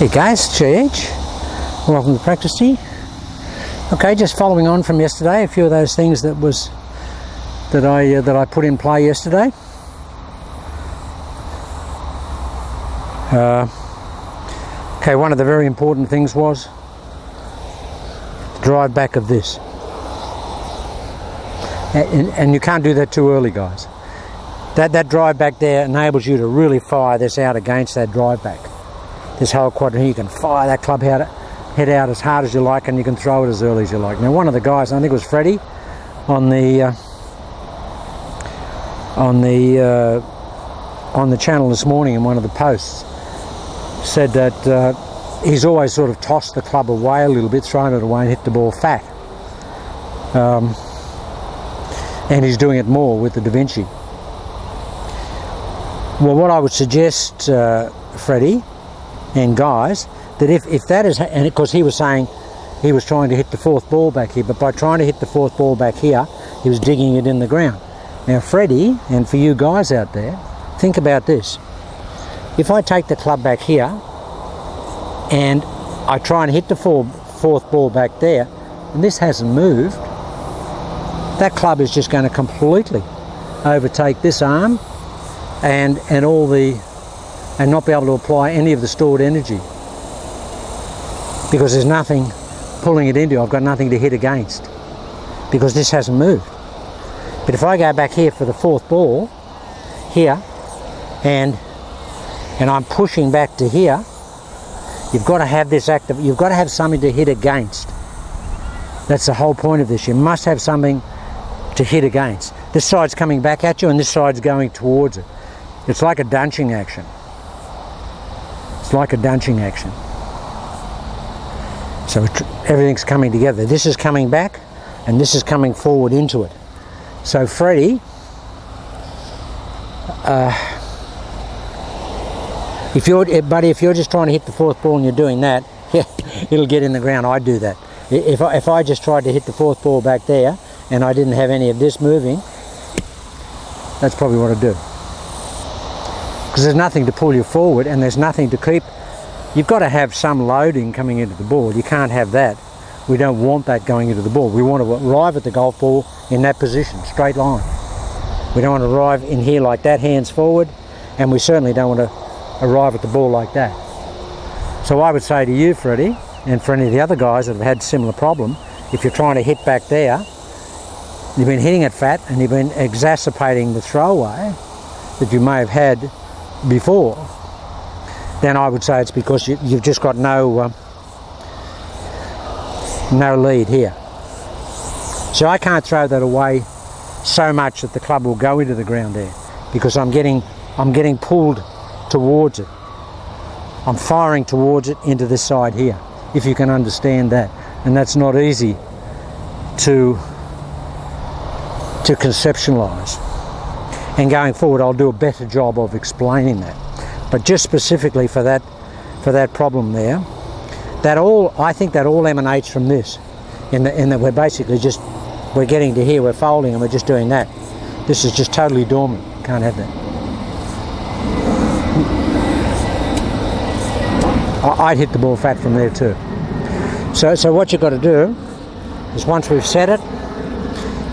Hey guys, JH. Welcome to Practice Tea. Okay, just following on from yesterday, a few of those things that I put in play yesterday. Okay, one of the very important things was the drive back of this. And you can't do that too early, guys. That drive back there enables you to really fire this out against that drive back. This whole quadrant here, you can fire that club head out as hard as you like, and you can throw it as early as you like. Now, one of the guys, I think it was Freddie, on the channel this morning in one of the posts, said that he's always sort of tossed the club away a little bit, thrown it away and hit the ball fat. And he's doing it more with the Davinci. Well, what I would suggest, Freddie and guys, that if that is, and because he was saying he was trying to hit the fourth ball back here, but by trying to hit the fourth ball back here, he was digging it in the ground. Now, Freddie, and for you guys out there, think about this. If I take the club back here and I try and hit the fourth ball back there, and this hasn't moved, that club is just going to completely overtake this arm and not be able to apply any of the stored energy, because there's nothing pulling it into. I've got nothing to hit against because this hasn't moved. But if I go back here for the fourth ball here and I'm pushing back to here, you've got to have this active. You've got to have something to hit against. That's the whole point of this. You must have something to hit against. This side's coming back at you and this side's going towards it. It's like a dunching action. It's like a dunching action. So everything's coming together. This is coming back and this is coming forward into it. So Freddie, if you're just trying to hit the fourth ball and you're doing that, yeah, it'll get in the ground. I do that. If I just tried to hit the fourth ball back there and I didn't have any of this moving, that's probably what I'd do. Because there's nothing to pull you forward and there's nothing to keep. You've got to have some loading coming into the ball. You can't have that. We don't want that going into the ball. We want to arrive at the golf ball in that position, straight line. We don't want to arrive in here like that, hands forward, and we certainly don't want to arrive at the ball like that. So I would say to you, Freddie, and for any of the other guys that have had similar problem, if you're trying to hit back there, you've been hitting it fat and you've been exacerbating the throwaway that you may have had before, then I would say it's because you've just got no lead here. So I can't throw that away so much that the club will go into the ground there, because I'm getting pulled towards it. I'm firing towards it into this side here, if you can understand that. And that's not easy to conceptualize. And going forward, I'll do a better job of explaining that. But just specifically for that problem there, I think that all emanates from this, in that we're basically we're getting to here, we're folding, and we're just doing that. This is just totally dormant. Can't have that. I'd hit the ball fat from there too. So what you've got to do is, once we've set it,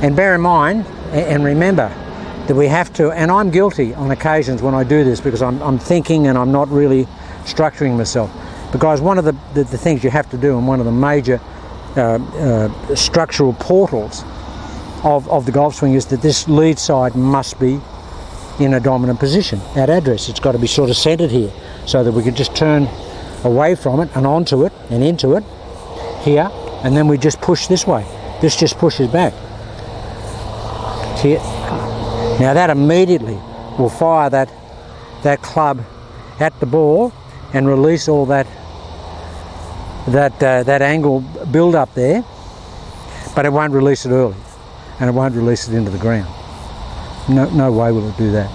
and bear in mind and remember that we have to, and I'm guilty on occasions when I do this, because I'm thinking and I'm not really structuring myself. But guys, one of the things you have to do, and one of the major structural portals of the golf swing, is that this lead side must be in a dominant position at address. It's got to be sort of centered here, so that we can just turn away from it and onto it and into it here, and then we just push this way. This just pushes back. See it? Now that immediately will fire that club at the ball and release all that angle build up there, but it won't release it early, and it won't release it into the ground. No way will it do that.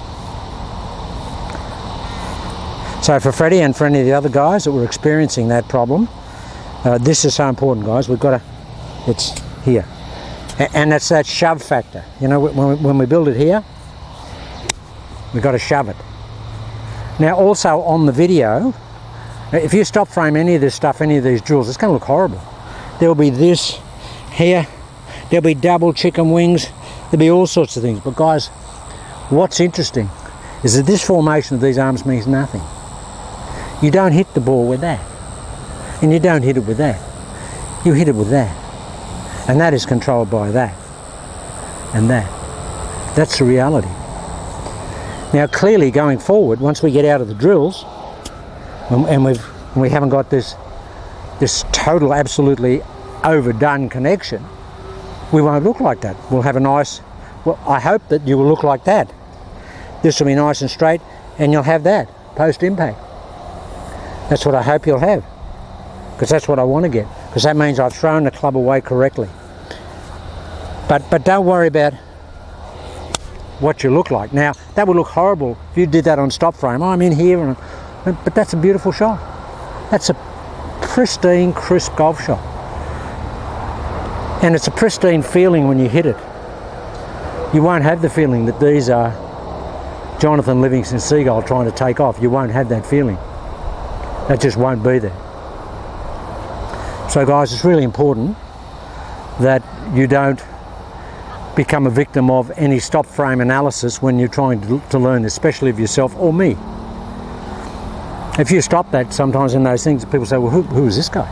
So for Freddie and for any of the other guys that were experiencing that problem, this is so important, guys. It's here. And that's that shove factor. You know, when we build it here, we've got to shove it. Now also on the video, If you stop frame any of this stuff, any of these drills, it's going to look horrible. There'll be this here, there'll be double chicken wings, there'll be all sorts of things. But guys, what's interesting is that this formation of these arms means nothing. You don't hit the ball with that, and you don't hit it with that. You hit it with that, and that is controlled by that and that. That's the reality. Now clearly going forward, once we get out of the drills and we haven't got this total absolutely overdone connection, we won't look like that. We'll have a nice, well, I hope that you will look like that. This will be nice and straight, and you'll have that post impact. That's what I hope you'll have, because that's what I want to get, because that means I've thrown the club away correctly. But don't worry about what you look like. Now, that would look horrible if you did that on stop frame. I'm in here, but that's a beautiful shot. That's a pristine, crisp golf shot. And it's a pristine feeling when you hit it. You won't have the feeling that these are Jonathan Livingston Seagull trying to take off. You won't have that feeling. That just won't be there. So guys, it's really important that you don't become a victim of any stop frame analysis when you're trying to learn, especially of yourself or me. If you stop that sometimes in those things, people say, well, who is this guy?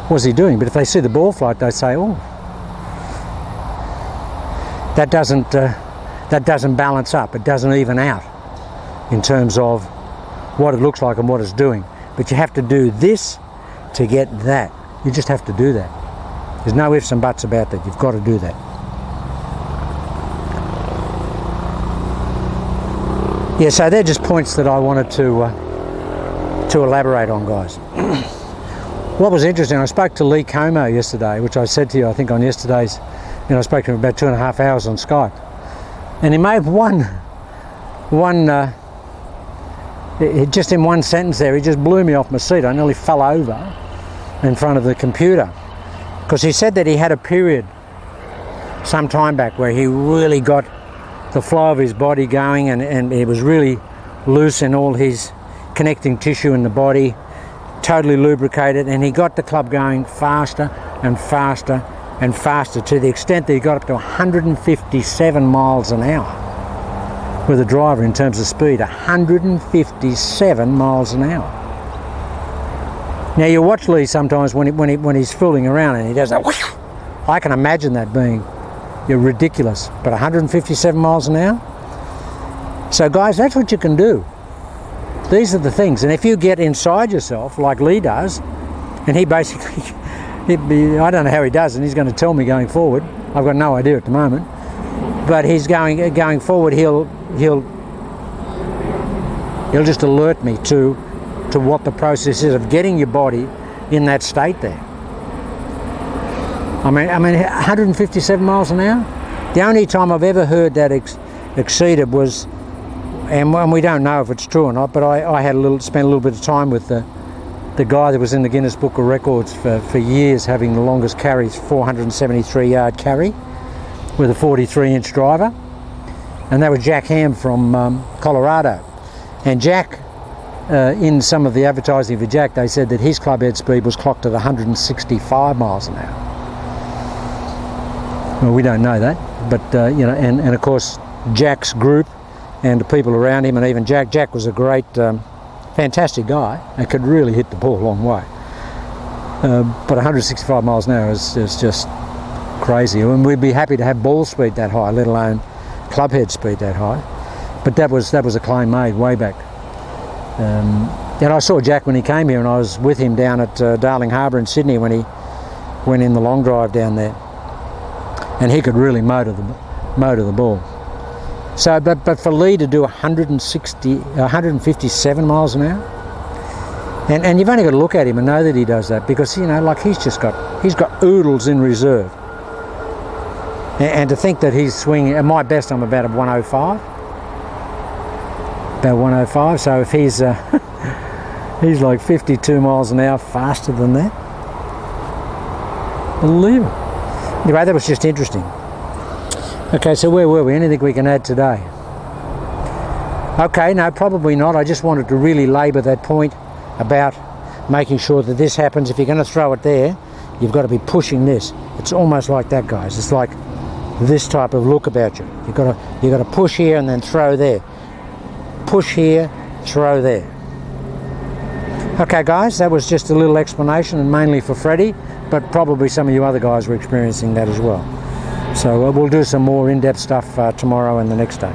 What's he doing? But if they see the ball flight, they say, oh, that doesn't balance up. It doesn't even out in terms of what it looks like and what it's doing. But you have to do this to get that. You just have to do that. There's no ifs and buts about that. You've got to do that. Yeah, so they're just points that I wanted to elaborate on, guys. What was interesting, I spoke to Lee Como yesterday, which I said to you, I think on yesterday's, I spoke to him about 2.5 hours on Skype. And he made just in one sentence there, he just blew me off my seat. I nearly fell over in front of the computer. Because he said that he had a period some time back where he really got the flow of his body going, and it was really loose in all his connecting tissue in the body, totally lubricated, and he got the club going faster and faster and faster, to the extent that he got up to 157 miles an hour with a driver in terms of speed. 157 miles an hour. Now you watch Lee sometimes when he's fooling around and he does that. Whoosh, I can imagine that being ridiculous, but 157 miles an hour. So guys, that's what you can do. These are the things, and if you get inside yourself like Lee does, and he basically, I don't know how he does, and he's going to tell me going forward. I've got no idea at the moment, but he's going forward. He'll just alert me to what the process is of getting your body in that state there. I mean 157 miles an hour. The only time I've ever heard that exceeded was, and we don't know if it's true or not, but I had spent a little bit of time with the guy that was in the Guinness Book of Records for years, having the longest carry, 473 yard carry with a 43-inch driver, and that was Jack Ham from Colorado. And Jack, in some of the advertising for Jack, they said that his club head speed was clocked at 165 miles an hour. Well, we don't know that, but and of course Jack's group and the people around him, and even Jack was a great, fantastic guy and could really hit the ball a long way. But 165 miles an hour is just crazy, and we'd be happy to have ball speed that high, let alone club head speed that high. But that was a claim made way back. And I saw Jack when he came here, and I was with him down at Darling Harbour in Sydney when he went in the long drive down there, and he could really motor the ball. So, but for Lee to do 157 miles an hour, and you've only got to look at him and know that he does that, because like he's got oodles in reserve. And to think that he's swinging, at my best I'm about a 105. About 105, so if he's he's like 52 miles an hour faster than that. Unbelievable. Anyway, that was just interesting. Okay, so where were we? Anything we can add today? Okay, no, probably not. I just wanted to really labour that point about making sure that this happens. If you're going to throw it there, you've got to be pushing this. It's almost like that, guys. It's like this type of look about you. You've got to push here and then throw there. Push here, throw there. Okay, guys, that was just a little explanation, and mainly for Freddie, but probably some of you other guys were experiencing that as well. So we'll do some more in-depth stuff tomorrow and the next day.